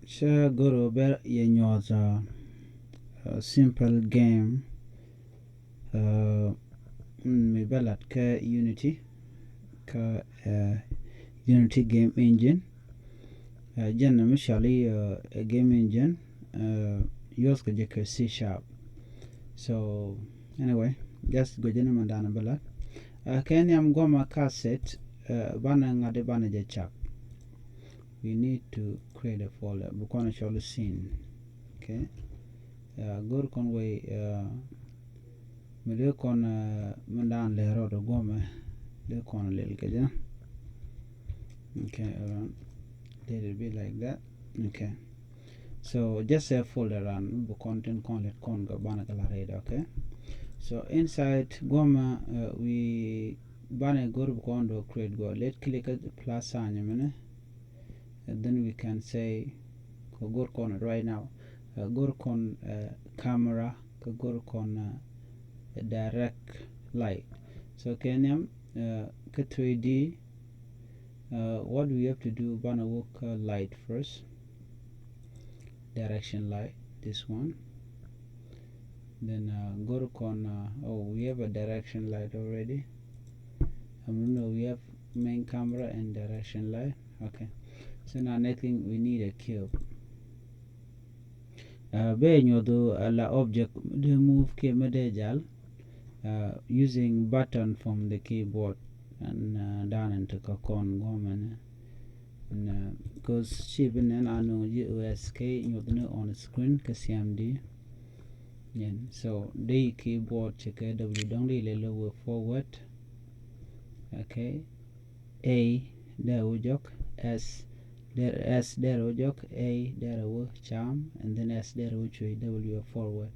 Sure, guru ber yenyoz a simple game. Mi belat ka Unity ka Unity game engine. Jen initially a game engine. Yours ka jeka C sharp. So anyway, just go jen mandana belat. Ken yam goma cassette. Bana ngade bana jechak. We need to create a folder. Bukona shall scene. Okay. Go con way. Me con mandan le rodo goma. De con a little kaja. Okay, let it be like that. Okay. So just a folder run content con let con go bana galarade. Okay. So inside goma we bana go to create go. Let's click the plus sign. And then we can say go con right now. Go con camera. Go con direct light. So can 3D. What we have to do? Bana work light first. Direction light. This one. Then go con. Oh, we have a direction light already. No, we have main camera and direction light. Okay. So now nothing. We need a cube. La object the move key using button from the keyboard and down into con woman and because she been an unknown USK on the screen CMD. Yeah, so the keyboard check W don't really lower forward. Okay, A there ujok S there S there ujok A there charm and then S there W forward.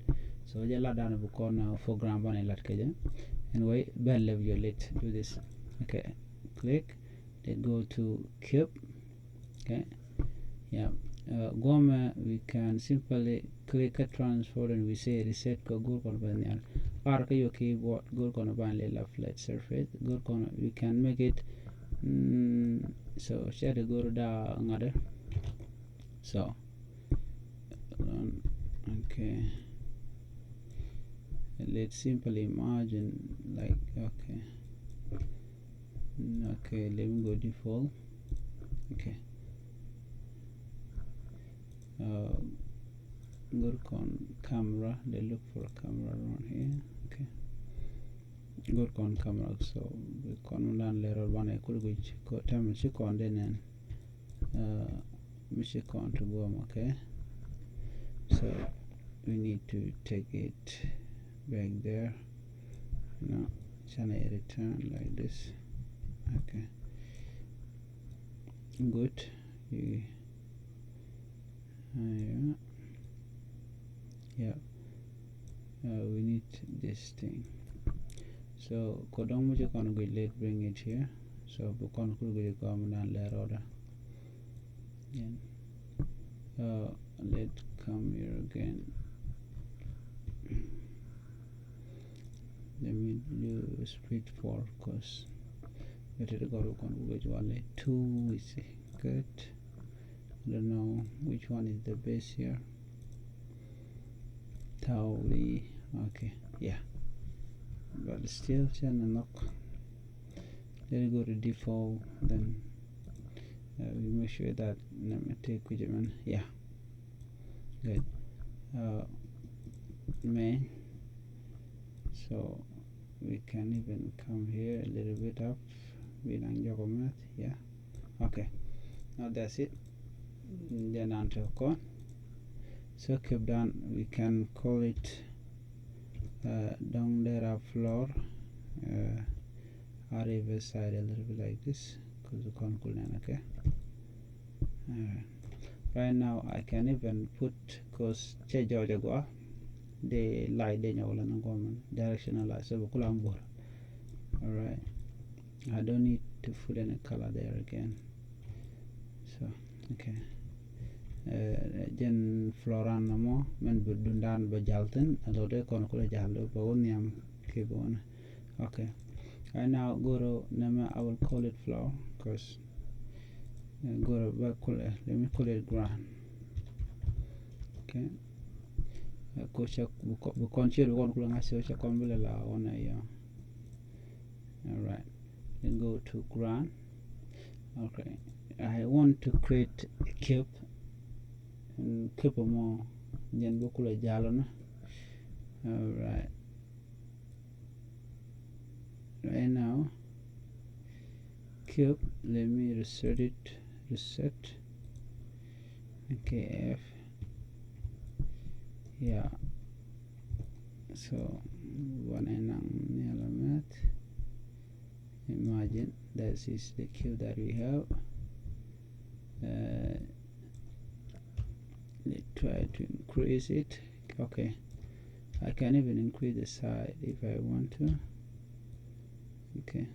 So I let down a book on foreground one and anyway, bell level your lit. Do this. Okay, click. Then go to cube. Okay, yeah. Goma we can simply click a transfer and we say reset go on banyan. Arc your keyboard go on a left flat surface. Go on we can make it so share the go da another. So okay. Let's simply imagine like okay, let me go default. Okay, go on camera. They look for a camera around here. Okay, go on camera. So we can learn later one. I could go time check on then check on to go. Okay, so we need to take it back there. No, shall I return like this? Okay, good. Yeah, we need this thing. So kodong mo kan go let bring it here. So bukon ko go come down there order. Let come here again. Let me do split for because better to go to which one 2 is good. I don't know which one is the best here. Tauli, okay, yeah, but still channel knock. Let it go to default. Then we make sure that let me take with one. Yeah, good. Main. So we can even come here a little bit up. Yeah, okay. Now that's it. Then onto con. So keep down. We can call it down there up floor. River side a little bit like this because the con cool down. Okay. Right now I can even put because the light directional light so alright, I don't need to put any color there again. So okay, jen floran namo men budundan bajalten alode kon ko jallo bawoniam kibon. Okay, right now go to nama I will call it floor because go back. Let me call it ground. Okay. Kocha bukonchiro kon kula ngasi ocha kombele la ona ya. All right. Then go to ground. Okay. I want to create a cube. And cube more. Then bukula jalona. All right. Right now, cube. Let me reset it. Reset. Okay. F. Yeah. So one element. Imagine that is the cube that we have. Let's try to increase it. Okay, I can even increase the size if I want to. Okay,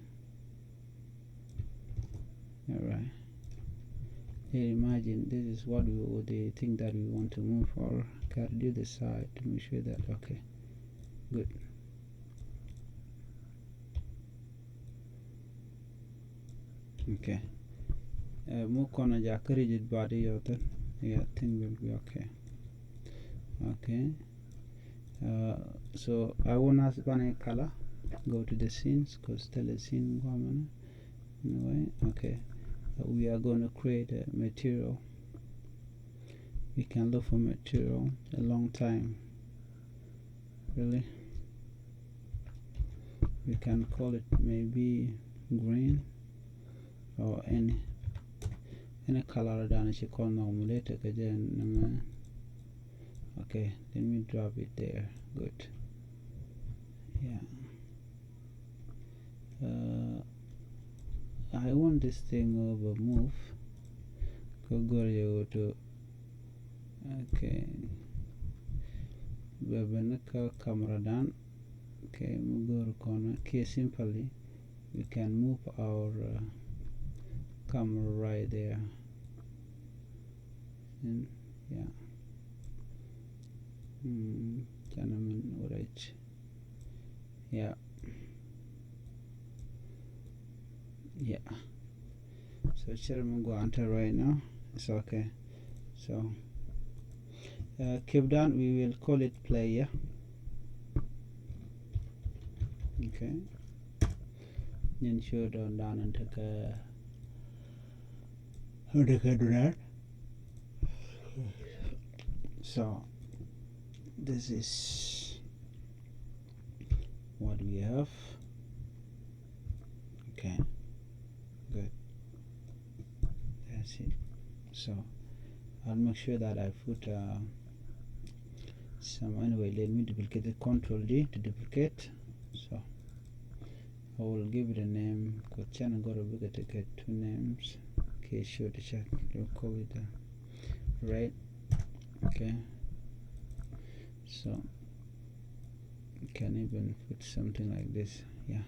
all right. Imagine this is what the thing that we want to move, or can do the side to make sure that okay, good. Okay. More corner jack rigid body or that. Yeah, thing will be okay. Okay. So I want to run a color. Go to the scenes, because tell the scene woman. Anyway, okay. We are going to create a material. We can look for material a long time. Really. We can call it maybe green or any color that she call normally. Again. Okay, let me drop it there. Good. Yeah. I want this thing over move. Go to okay. Babanaka camera down. Okay, we go to corner. Okay, simply we can move our camera right there. And yeah. Gentlemen, right. Yeah. Yeah. So chairman go enter right now. It's okay. So keep down, we will call it player. Okay. Then show down and take a do that. So this is what we have. Okay, good. That's it. So I'll make sure that I put some. Anyway, let me duplicate it. Control D to duplicate. So I will give it a name. Go channel, go to get two names. Okay, show the chat. We'll call it right. Okay. So you can even put something like this. Yeah.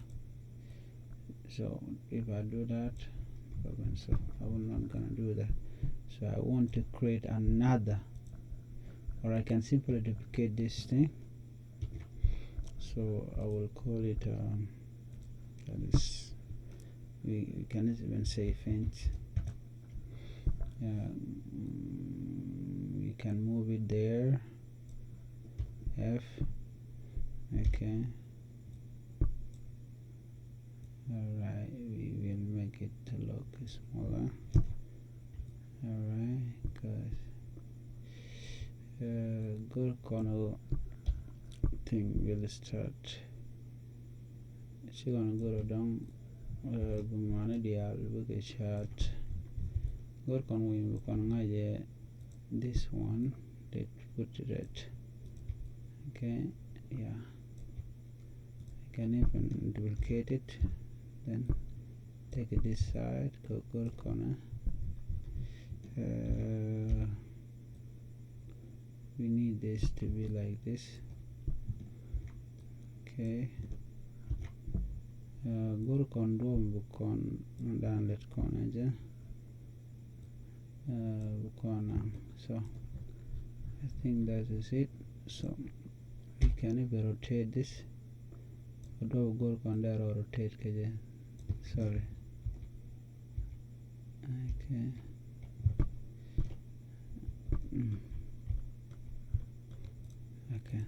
So if I do that, so I'm not gonna do that. So I want to create another, or I can simply duplicate this thing. So I will call it that is, we can even say fence. We can move it there. F. Okay. Alright, we will make it look smaller. Alright, guys. Good corner thing will start. She's gonna go down. Bumana chart. Good corner we can this one. Let's put it. Okay, yeah. I can even duplicate it. Then take it this side, go corner. We need this to be like this. Okay. Go condom bukon dan let corner ja. So I think that is it. So we can even rotate this. Go there or rotate kaje. Sorry. Okay. Okay.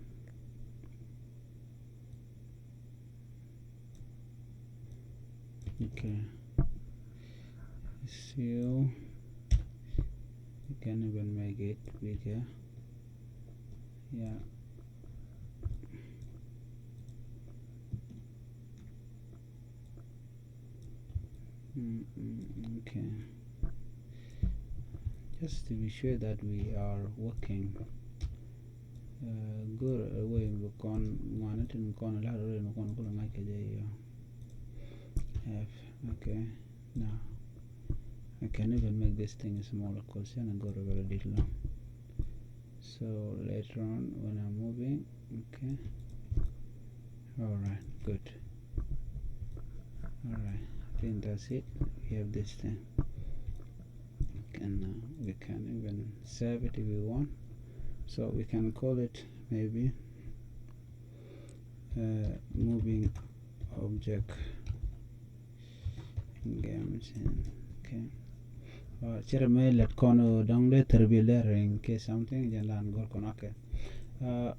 Okay. So you can even make it bigger. Yeah. Okay. Just to be sure that we are working good away con monitoring con la con like F. Okay. Now I can even make this thing smaller because and go over a little. So later on when I'm moving, okay. Alright, good. Alright, I think that's it. We have this thing. And we can even save it if we want. So we can call it maybe moving object games. Okay. Chere me let kono dong le terbiler in case something jalan gor kono. Okay.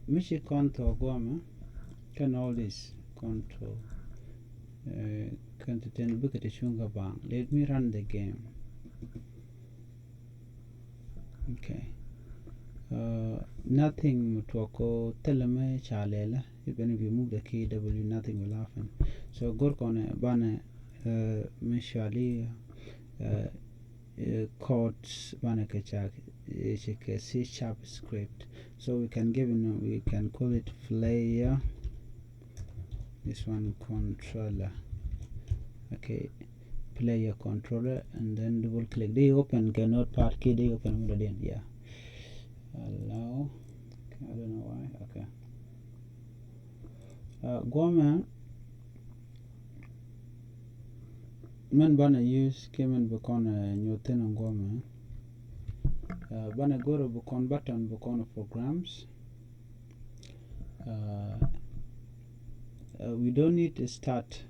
Mishi konto goma can all this konto konto ten bucket shunga bang. Let me run the game. Okay. Nothing mutwako teleme chalela. Even if you move the key W, nothing will happen. So gor kono bana mishali codes bana kachak is C# script. So we can give it, we can call it player. This one controller. Okay, player controller, and then double click. They open cannot part key. They open again. Yeah. Allow. I don't know why. Okay. Goma. Man bana use kemen bukon newton and goma. Bana go to bukon button bukon programs. We don't need to start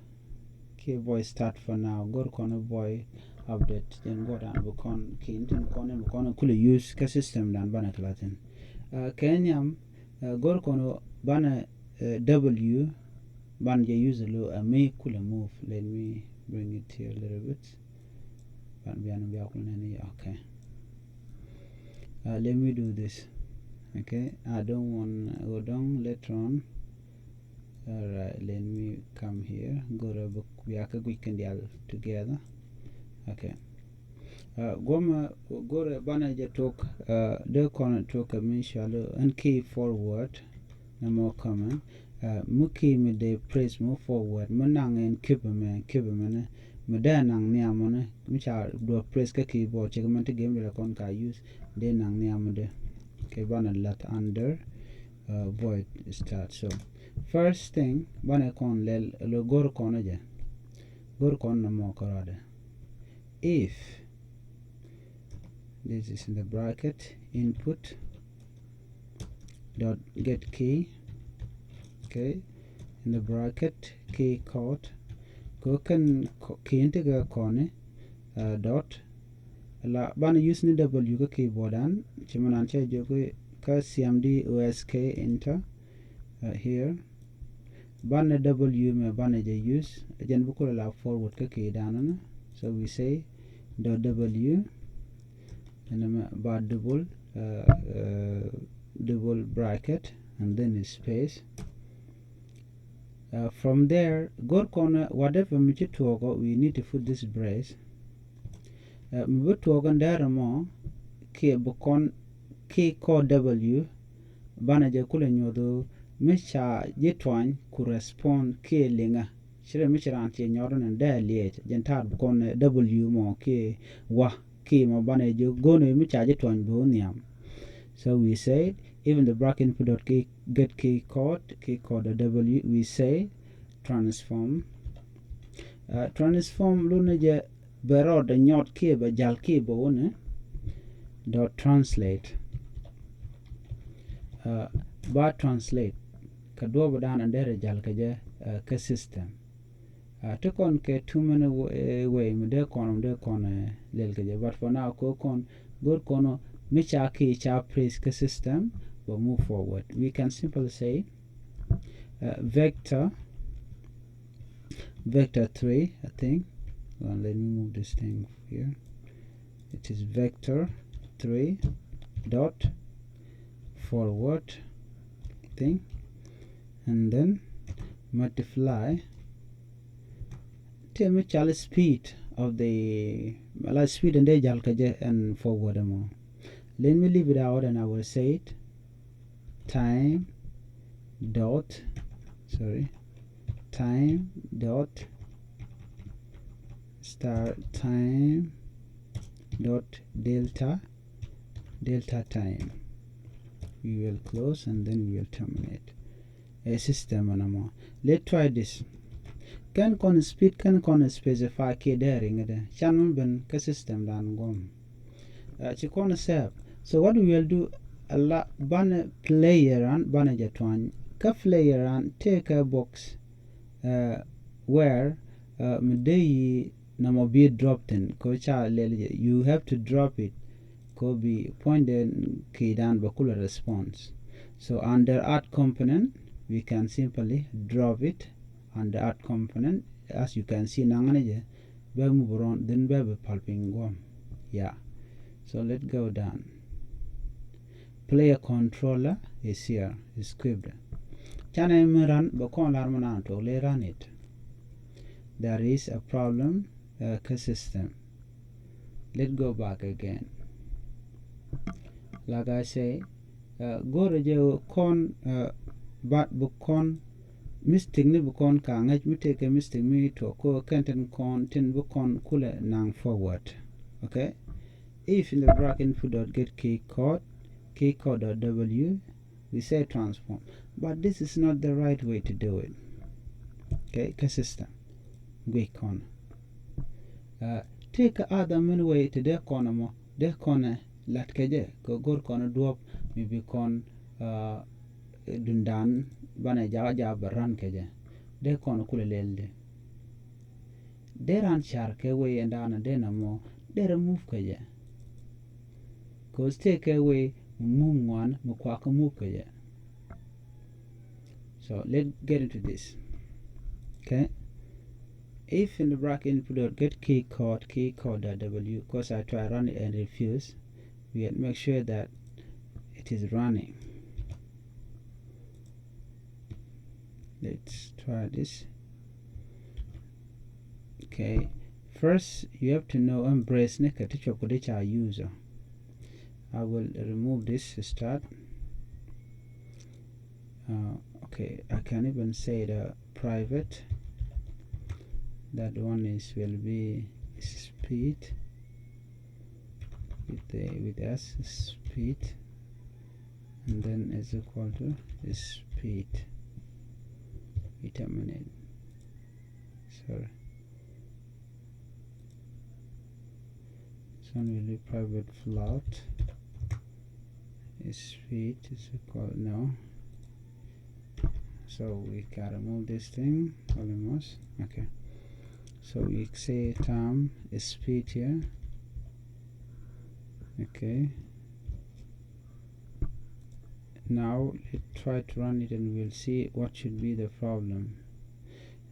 key voice start for now. Go to corner boy update then go down bukon key into corner bukon could use ka system dan bana klatin. Kenyam go to corner bana W ban je use a may kula move. Let me bring it here a little bit. Okay. Let me do this. Okay, I don't want go down later on. Alright, let me come here. Go to book we can deal together. Okay. Goma go to banaja talk the corner talk a minshalo and key forward. No more comment. Muki me de press move forward. Manang and kibberman. Madanang niamone, which are do press keyboard. Check them to game with a conca use. Then nang niamode. Okay, bana let under void start. So first thing bana con lel lo gor con aja. Gor con no more corrode. If this is in the bracket input dot get key, okay, in the bracket key code go can key integer con dot la bana use ni w ko keyboard an chimanan che jogo ka cmd osk enter here bana w me bana je use jen bu ko la forward ka key down. So we say dot w and about double bracket and then space. From there, go corner whatever we need to put this brace. We to there more key bukon key code W banaja kule nyodo misha jetwan correspond key linga. Shire misha anti nyoron and there liet jentar bukon W mo key wa key mo banaja go no misha jetwan boniam. So we say even the bracket input dot key get key code W we say transform transform lunaja bero the nyot key ba jal key bo ne dot translate ba translate ka do ba dan andere jal ka je ka system to con ke too many way me de con lel ke, but for now go con good kono micha ki cha praise ke system will move forward. We can simply say vector 3, I think. Well, let me move this thing here. It is vector 3 dot forward thing, and then multiply tell me chal speed of the speed and the jalkaje and forward more. Let me leave it out and I will say it time dot start time dot delta time. We will close and then we will terminate a system anymore. Let's try this. Can con speed can con specify k daring the channel ben ka system dan gom chikon save. So what we will do a la ban player and ban jetwan ka player and take a box where midday namo be dropped in ko cha you have to drop it ko be pointed key down bakula response. So under add component we can simply drop it under add component. As you can see nangane be move around then be pulping gom. Yeah, so let's go down. Player controller is here, is script. Can I run bakon larman to run it? There is a problem system. Let's go back again. Like I say, go to con but bukon mistake ni bukon ka ngaj mi take a mistake mi to ko kenten con tin bukon kule nang forward. Okay, if in the bracket input dot get key code dot w, we say transform, but this is not the right way to do it. Okay, system we con take other many way to the corner mo the corner lat keje ko gor corner drop mi bi con dundan bana ja baran keje de corner kule lelde de ran char ke way and ana de namo de remove keje cause take away move one mo kwa ko move keje. So let's get into this. Okay, if in the bracket input dot get key code dot w, because I try run it and refuse, we have to make sure that it is running. Let's try this. Okay, first you have to know embrace our user. I will remove this start. Okay, I can even say the private. That one is will be speed with s speed, and then is equal to speed. We terminate. Sorry, this one will be private float. Speed is equal no. So we can remove this thing almost. Okay. So we say term is speed here. Okay. Now let's try to run it and we'll see what should be the problem.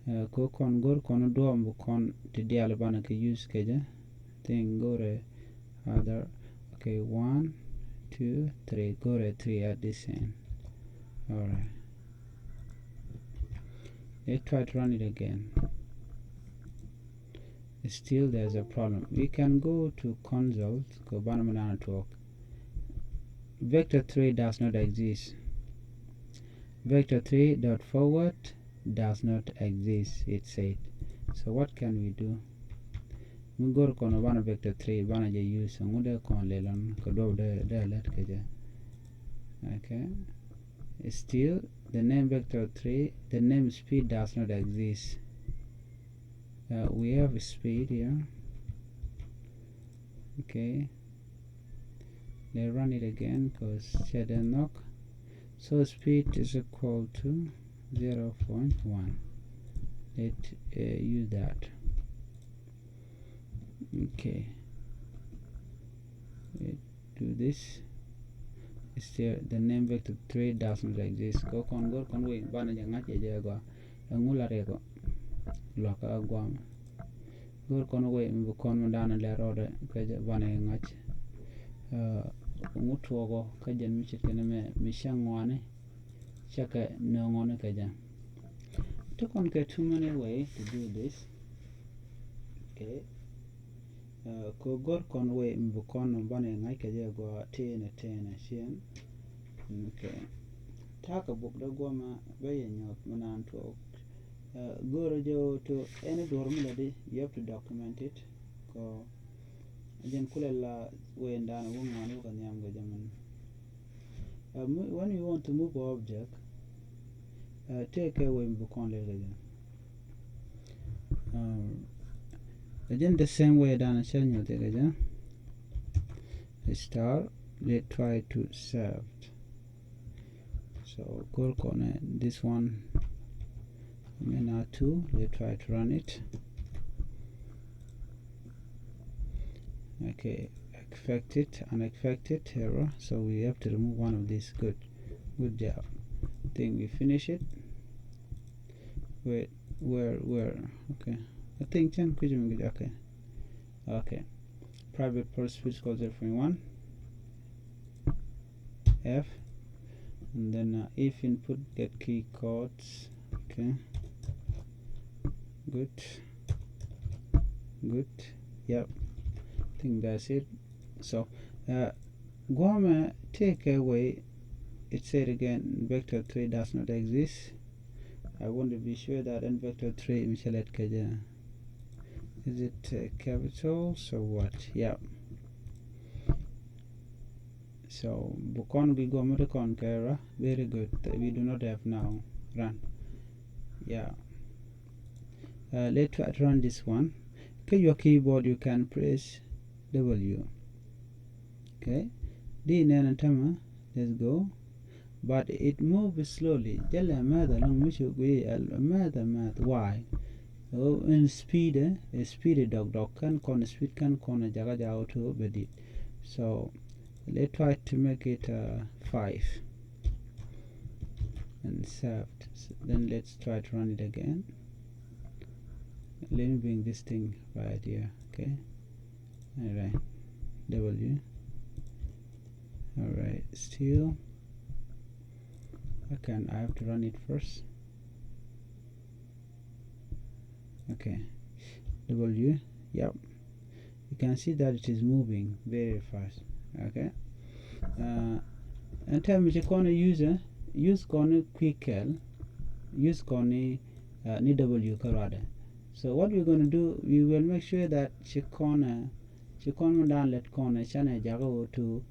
Go con do ambu con the dialabana ke use keja. Then go re other. Okay, 1, 2, 3. Go re 3 at this end. Alright. Let's try to run it again. Still there's a problem. We can go to console, go banana talk. Vector 3 does not exist. Vector 3 dot forward does not exist, it said. So what can we do? We go to one vector 3 bana je use ngude kon lelon ko do de let keje. Okay, still the name vector 3, the name speed does not exist. We have speed here. Okay, let's run it again because shed and knock. So speed is equal to 0.1. let's use that. Okay, let's do this. Still the name vector 3 doesn't exist. Go con we bana janga je go ngula rego loka gwam gor kon we mbu kon dana le rode ka bana ngach ngutogo ka jen mi chikene mi shangwane chaka no ngone ka jan to kon ke too many ways to do this. Okay, ko gor kon we mbu kon bana ngai ka je go tene shen. Okay, taka buk da goma bayan yok manan to go to any dormilady, you have to document it. Ko again kulela when down a woman who can yam gajaman. When you want to move an object, take away bukon again. Again the same way down a shell you take again. Star, let's try to save. So go on this one. Now 2, let's try to run it. Okay, affected, unaffected, error. So we have to remove one of these. Good job. I think we finish it. Wait, where? Okay, I think 10. Okay. Private purpose physical 0.1 F, and then if input get key codes. Okay. Good. Yep, I think that's it. So Guama take away, it said again vector 3 does not exist. I want to be sure that in vector 3 Michelet Kaja, is it capital? So what? Yep. So Bukon we go Murikon Kara, very good. We do not have now. Run. Yeah. Let's try to run this one. Okay, your keyboard you can press W. Okay, D Nanatama, let's go. But it moves slowly. Jella math long mushu math why? Oh, in speed, speed dog can con speed can con jaga to bedit. So let's try to make it 5 and saved. So then let's try to run it again. Let me bring this thing right here. Okay, alright, W. Alright, still I have to run it first. Okay, W. Yep, you can see that it is moving very fast. Okay, and tell me the corner user use corner quickle, use corner ni W karada. So what we're going to do, we will make sure that Chikona down let corner chana jago to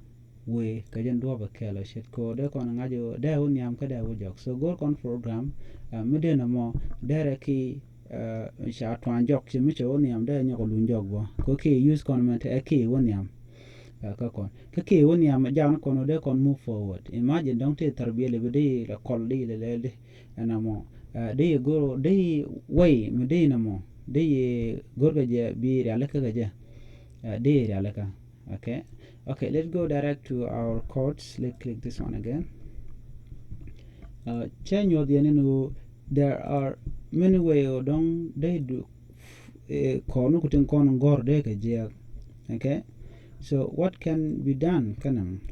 we kajan do ba kela shit ko de kon ngajo de won yam kada wujok. So go con program midena mo dere ki sha twan jok chimi che won yam de nyoko lun jok bo ko ki use con ment e ki won yam ka kon ka ki won yam jang kono de kon move forward. Imagine don't te tarbiya le bidi la kolli le anamo they go they way medina mo they gorga je bi realaka gaja they realaka. Okay, let's go direct to our codes. Let's click this one again. Change your the there are many ways don't they do kono kutin kono gor de gaja. Okay, so what can be done?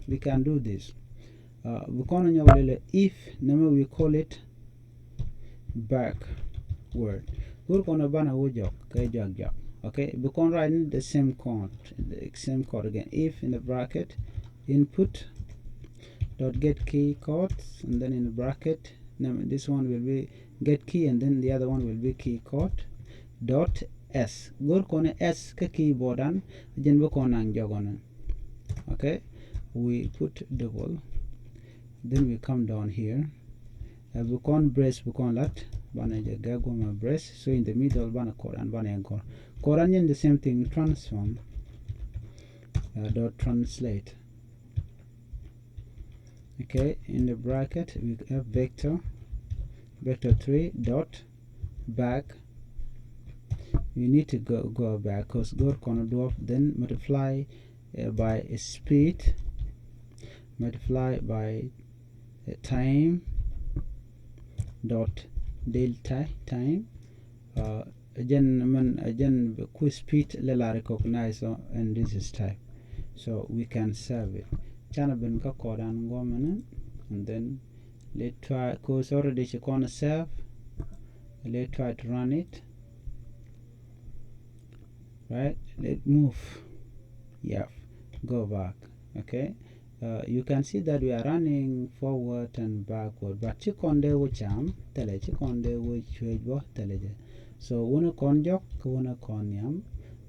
We can do this. If number we call it backward. We're gonna ban a wojok, jog. Okay, we can write in the same code again. If in the bracket input dot get key codes, and then in the bracket this one will be get key, and then the other one will be key code dot s. Go kona s ka keyboard and then we can jog. Okay, we put double, then we come down here. We can brace, we can lat banaja gagoma brace. So in the middle bana koran bana koran in the same thing, transform dot translate. Okay, in the bracket we have vector 3 dot back we need to go back, because God cannot do, then multiply by speed, multiply by time dot delta time. Again quick speed lela recognize, and this is type, so we can save it. Chana ben ka kodan gomen, and then let's try, because already she gonna save. Let's try to run it. Right, let's move. Yeah, go back. Okay, you can see that we are running forward and backward, but chikonde wo cham tele, chikonde wo chwejbo tele. So one con jok, one con yam,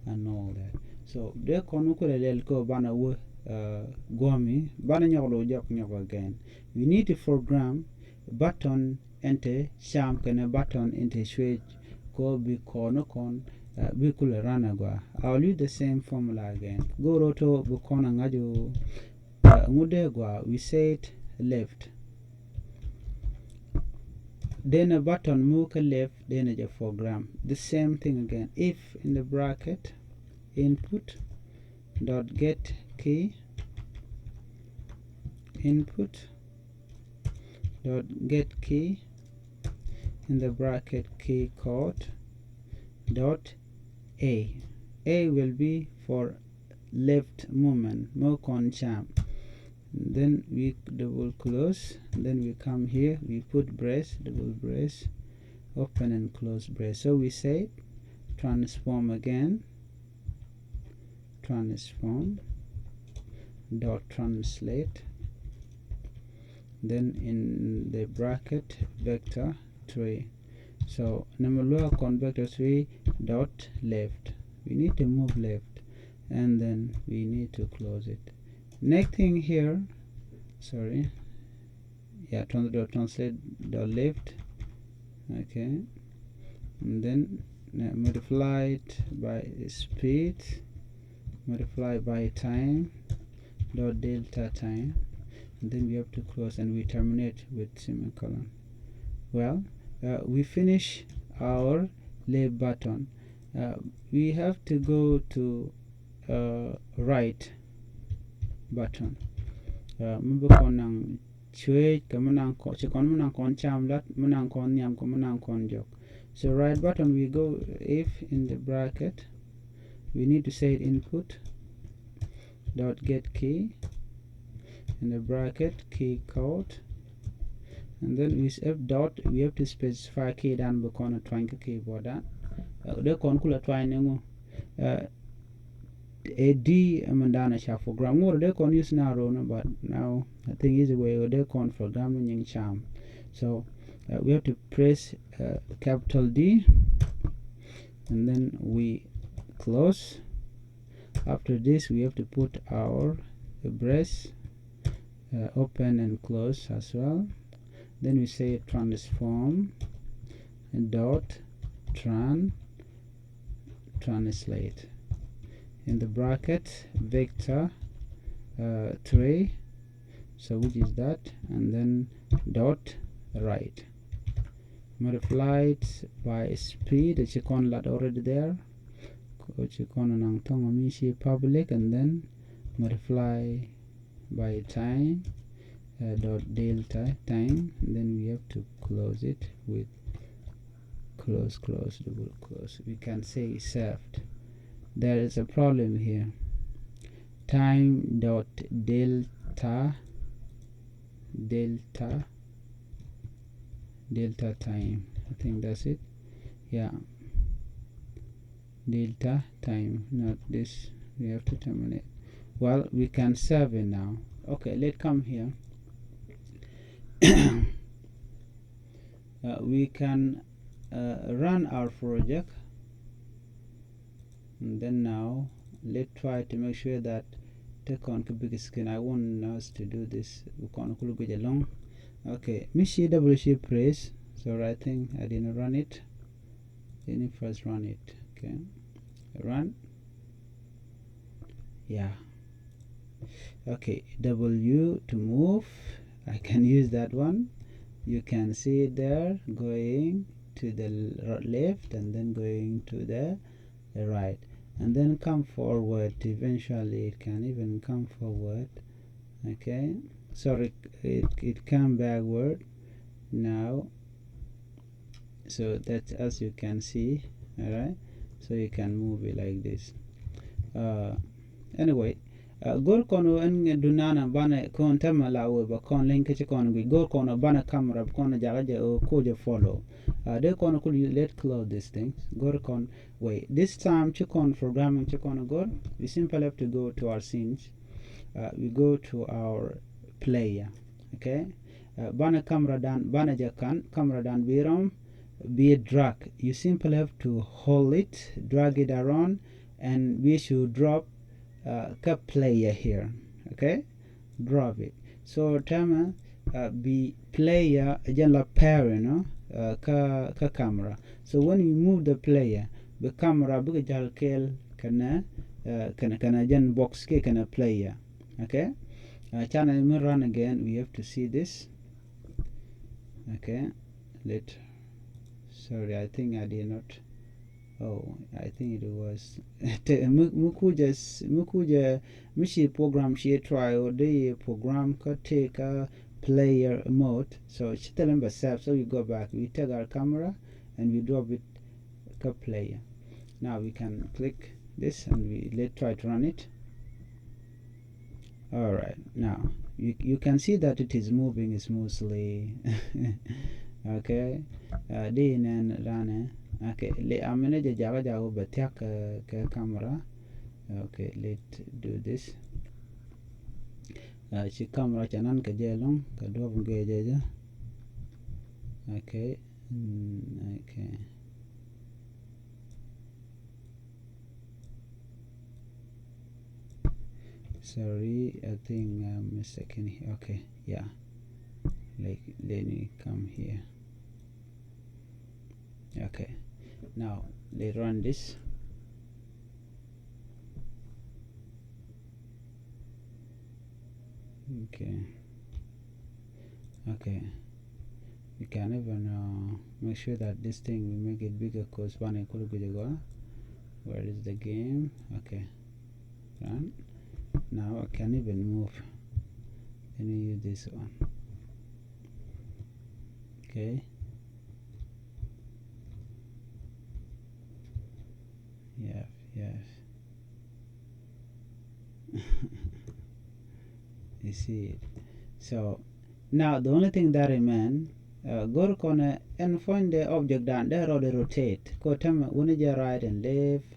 and all that. So they con ukulele ko bana wo gomi bana nyolo jok nyok again. We need to program button ente sham kene button ente switch go be con we could run agua. I'll use the same formula again. Go roto bukona ngaju ngudegwa, we said left. Then a button move left, then a program. The same thing again. If in the bracket input dot get key, input dot get key, in the bracket key code dot a will be for left movement, more con cham. Then we double close, then we come here, we put brace, double brace, open and close brace. So we say transform again, transform dot translate, then in the bracket vector 3. So number con vector 3 dot left, we need to move left, and then we need to close it. Next thing here, sorry, yeah, translate dot left. Okay, and then multiply it by speed, multiply by time dot delta time, and then we have to close, and we terminate with semicolon. Well, we finish our left button. We have to go to right button. Munang chwe kamunang ko chikon munang kon chamlat munang kon yam ko munang kon jok. So right button, we go if in the bracket we need to say input dot get key, in the bracket key code, and then we have dot, we have to specify key down the corner trying to keyboard that the concula trying a D amandana sha for gram more they can use now, but now I think is the way they can for gramming charm. So we have to press capital D, and then we close. After this we have to put our brace, open and close as well. Then we say transform dot translate, in the bracket vector 3, so which is that, and then dot right, multiplied by speed, the chicon lot already there, public, and then multiply by time dot delta time, and then we have to close it with close, double close. We can say saved. There is a problem here. Time dot delta time, I think that's it. Yeah, delta time, not this. We have to terminate. Well, we can save it now. Okay, let's come here. We can run our project, and then now let's try to make sure that take on big screen. I want us to do this. We can't look along. Okay, Mishi double shift press. So I think I didn't run it. Didn't first run it. Okay, run. Yeah. Okay, W to move. I can use that one. You can see it there, going to the left and then going to the right, and then come forward. Eventually it can even come forward. Okay, sorry, it come backward now. So that's, as you can see. All right, so you can move it like this. Anyway, gor kono en dunana bana kon tamala we ba kon link ci kon bi gor kono bana camera kono jaga o ko je follow. They kono could let close these things. Gor kon wait. This time ci kon programming ci kon gor. We simply have to go to our scenes. We go to our player. Okay. Bana camera dan bana jakan camera dan biram be drag. You simply have to hold it, drag it around, and we should drop player here. Okay, drop it. So tama be player again la pair, you know, ka camera. So when you move the player, the camera big jal kel kana jen box ke kana player. Okay, channel me run again. We have to see this. Okay, sorry, I think I did not. Oh, I think it was mukuja mishi program she try or the program could take a player mode. So she tell them so we go back, we take our camera and we drop it a player. Now we can click this and let's try to run it. Alright, now you can see that it is moving smoothly. Okay, din and run. Okay, I'm gonna jaga jago betiak ke camera. Okay, let's do this. Si camera chanan ke jelong ke dua bunge jaja. Okay, okay. Sorry, I think I'm mistaken here. Okay, yeah. Like, let me come here. Okay, now let's run this. Okay, we can even make sure that this thing we make it bigger because one equal to where is the game? Okay, run. Now I can even move. Let me use this one. Okay. Yes. You see it. So now the only thing that remains, go to corner and find the object down there or the rotate. Go tell me when you right and left.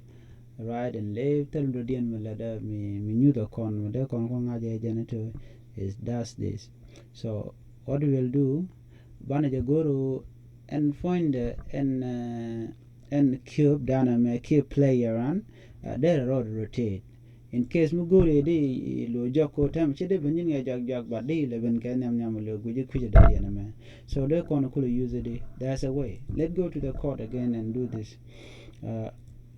Tell me the me new the con the con generator is does this. So what we will do, manager go to and find the and cube down and cube player on there or rotate. In case mu go de lo joko tam chede benin ya jag but de le ben kan nyam lo guje kuje da yana man. So they can could use it. There's a way. Let's go to the code again and do this.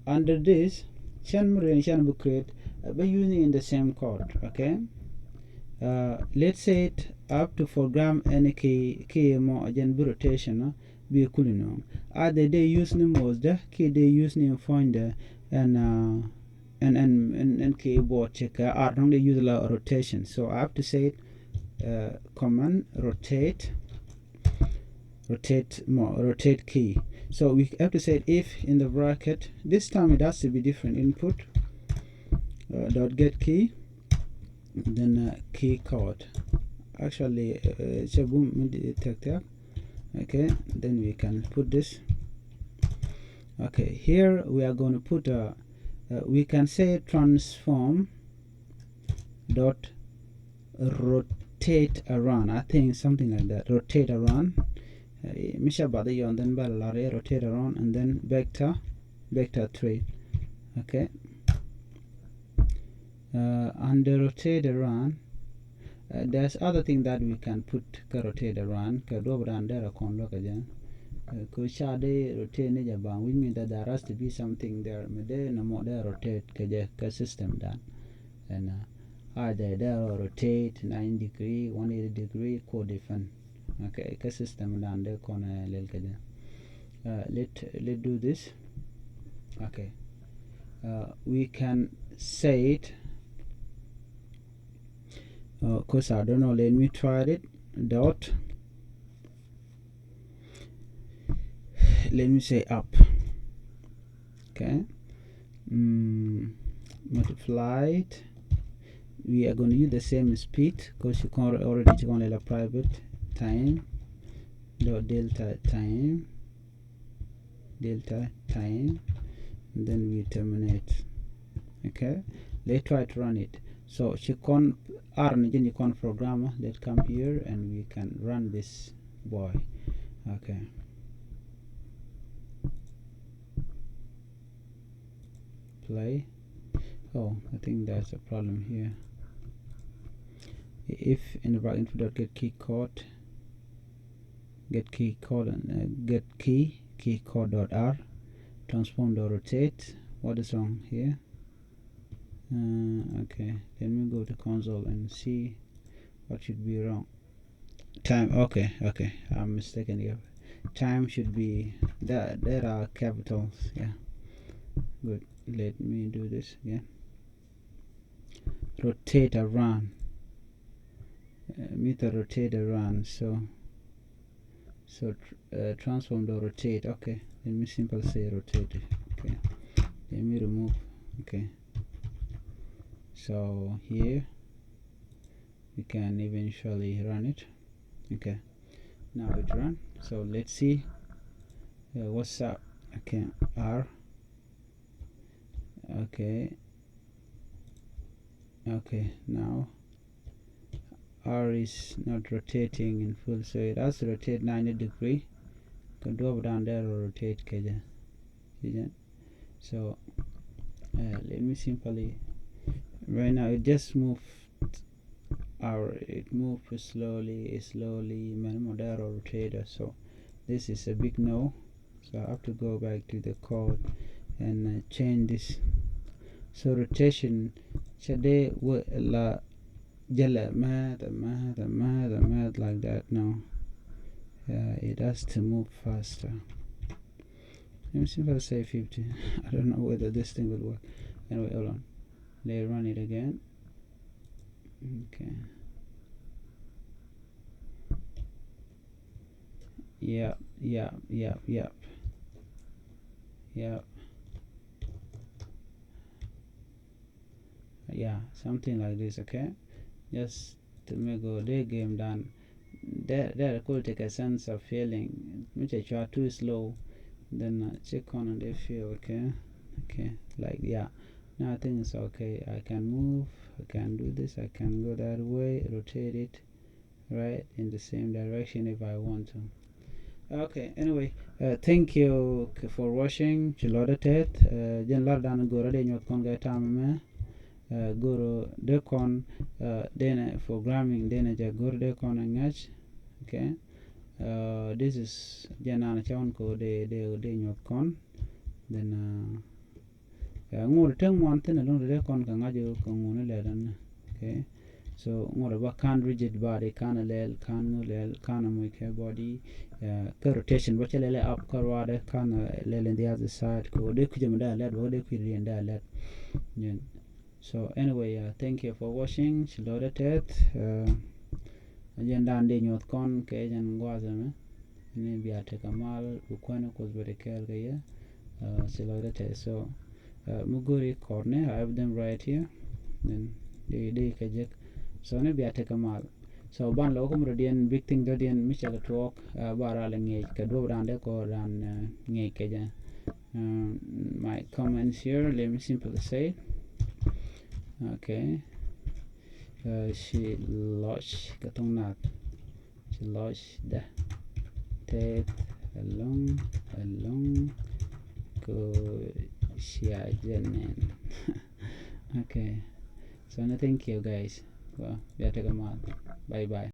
Under this shan bu create by using in the same code. Okay, let's say it up to program any key more again rotation be cool. Either they use name was the key they use name finder and keyboard checker are only use a rotation. So I have to say it command rotate key. So we have to say if in the bracket. This time it has to be different. Input dot get key, then key code. Actually, okay, then we can put this. Okay, here we are going to put we can say transform dot rotate around. I think something like that. Rotate around. Misha badi and then balare rotate around and then vector 3. Okay. Under rotate around, there's other thing that we can put rotate around. Ka do there kon look again. Shade rotate ne jabang, which means that there has to be something there. Mede no more there rotate ka system done. And either there rotate 9 degree, 180 degree, co-different. Okay, ka system done there corner lel kaja. Let do this. Okay. we can say it, because I don't know, let me try it. Dot, let me say up, okay, multiply it. We are going to use the same speed because you can already check on a private time dot delta time, and then we terminate. Okay, let's try to run it. So check on you can programmer. Let's come here and we can run this boy. Okay, play. Oh, I think there's a problem here. If in the back info get key code, and get key code dot r, transform dot rotate. What is wrong here? Okay, let me go to console and see what should be wrong. Time, okay, I'm mistaken here. Time should be there are capitals. Yeah, good. Let me do this again. Rotate around, meter rotate around. So transform the rotate. Okay, let me simply say rotate. Okay, let me remove. Okay, so here we can eventually run it. Okay, now it run. So let's see what's up. Okay, R. Okay, now R is not rotating in full, so it has to rotate 90 degrees. Can drop down there or rotate kaja. So let me simply, right now it just moved, it moved slowly minimum there or rotator. So this is a big no, so I have to go back to the code and change this. So rotation shade la jala math like that. Now it has to move faster. Let me see if I say 50. I don't know whether this thing will work. Anyway, hold on, let's run it again. Okay, yep, yeah, something like this. Okay, just to make the game done. That could take a sense of feeling which I try too slow, then check on and they feel okay, like, yeah, now I think it's okay. I can move, I can do this, I can go that way, rotate it right in the same direction if I want to. Okay, anyway, thank you for watching. Chilode tet jen lar dan goro de nyot kon ga tamame goro de kon dena programming dena ja goro de kon ngach. Okay, this is janana chon ko de nyot kon, then ngur teng mon tin long de kon ka ngaju ko ngune le dan. Okay, so ngur ba can rigid body can lel can ngulel can mo ke body rotation what lele up karwade can lele in the other side ko de kujum da led wo de kujum da led. So anyway, thank you for watching. Chilode tet agenda de nyot kon ke jan ngwazame ni biate kamal ukwana ko zbere kel gaya. Chilode tet. So muguri corner, I have them right here, then they kajek. So ne biate kamal. So ban lo kom rodian big thing rodian michel talk bara la ngej ka do rande ko ran ngej kaja. My comments here, let me simply say, okay, she lost ka thoknath, she lost the tet along ko siya janen. Okay, so no, thank you guys. Well, bye bye.